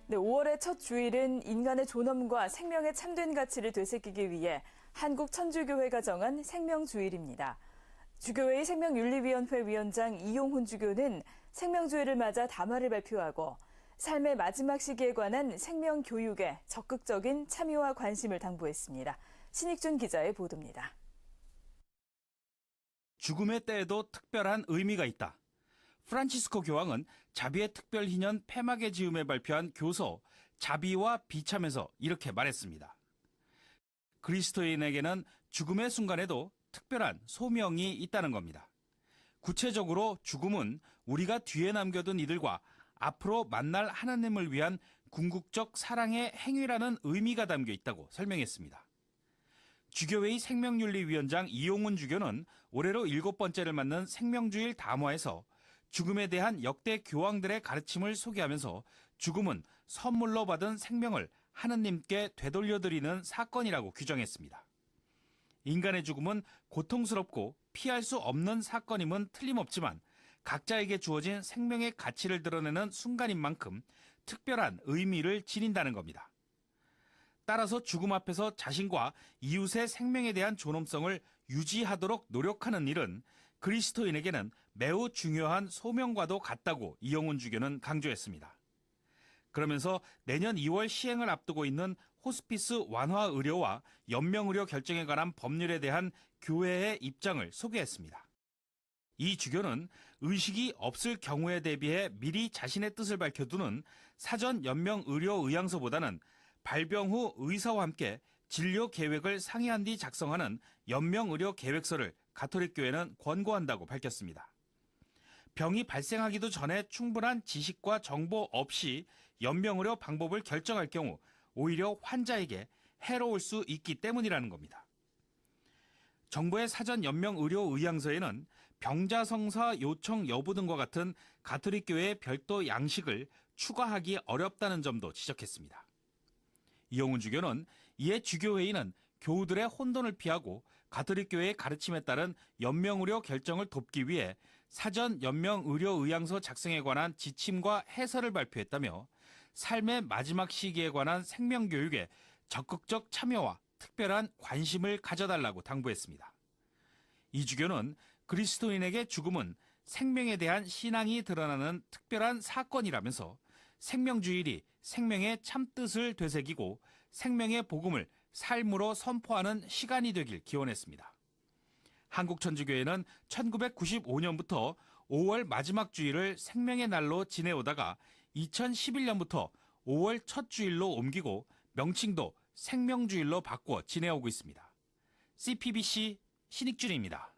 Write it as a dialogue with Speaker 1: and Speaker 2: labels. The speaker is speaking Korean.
Speaker 1: 네, 5월의 첫 주일은 인간의 존엄과 생명의 참된 가치를 되새기기 위해 한국천주교회가 정한 생명주일입니다. 주교회의 생명윤리위원회 위원장 이용훈 주교는 생명주일을 맞아 담화를 발표하고 삶의 마지막 시기에 관한 생명교육에 적극적인 참여와 관심을 당부했습니다. 신익준 기자의 보도입니다.
Speaker 2: 죽음의 때에도 특별한 의미가 있다. 프란치스코 교황은 자비의 특별 희년 폐막의 즈음에 발표한 교서 자비와 비참에서 이렇게 말했습니다. 그리스도인에게는 죽음의 순간에도 특별한 소명이 있다는 겁니다. 구체적으로 죽음은 우리가 뒤에 남겨둔 이들과 앞으로 만날 하나님을 위한 궁극적 사랑의 행위라는 의미가 담겨 있다고 설명했습니다. 주교회의 생명윤리위원장 이용훈 주교는 올해로 7번째를 맞는 생명주일 담화에서 죽음에 대한 역대 교황들의 가르침을 소개하면서 죽음은 선물로 받은 생명을 하느님께 되돌려드리는 사건이라고 규정했습니다. 인간의 죽음은 고통스럽고 피할 수 없는 사건임은 틀림없지만 각자에게 주어진 생명의 가치를 드러내는 순간인 만큼 특별한 의미를 지닌다는 겁니다. 따라서 죽음 앞에서 자신과 이웃의 생명에 대한 존엄성을 유지하도록 노력하는 일은 그리스도인에게는 매우 중요한 소명과도 같다고 이용훈 주교는 강조했습니다. 그러면서 내년 2월 시행을 앞두고 있는 호스피스 완화 의료와 연명 의료 결정에 관한 법률에 대한 교회의 입장을 소개했습니다. 이 주교는 의식이 없을 경우에 대비해 미리 자신의 뜻을 밝혀두는 사전 연명 의료 의향서보다는 발병 후 의사와 함께 진료 계획을 상의한 뒤 작성하는 연명 의료 계획서를 가톨릭 교회는 권고한다고 밝혔습니다. 병이 발생하기도 전에 충분한 지식과 정보 없이 연명 의료 방법을 결정할 경우 오히려 환자에게 해로울 수 있기 때문이라는 겁니다. 정부의 사전 연명 의료 의향서에는 병자 성사 요청 여부 등과 같은 가톨릭 교회의 별도 양식을 추가하기 어렵다는 점도 지적했습니다. 이용훈 주교는 이에 주교회의는 교우들의 혼돈을 피하고 가톨릭 교회의 가르침에 따른 연명의료 결정을 돕기 위해 사전 연명의료의향서 작성에 관한 지침과 해설을 발표했다며 삶의 마지막 시기에 관한 생명교육에 적극적 참여와 특별한 관심을 가져달라고 당부했습니다. 이 주교는 그리스도인에게 죽음은 생명에 대한 신앙이 드러나는 특별한 사건이라면서 생명주일이 생명의 참뜻을 되새기고 생명의 복음을 삶으로 선포하는 시간이 되길 기원했습니다. 한국천주교회는 1995년부터 5월 마지막 주일을 생명의 날로 지내오다가 2011년부터 5월 첫 주일로 옮기고 명칭도 생명주일로 바꿔 지내오고 있습니다. CPBC 신익준입니다.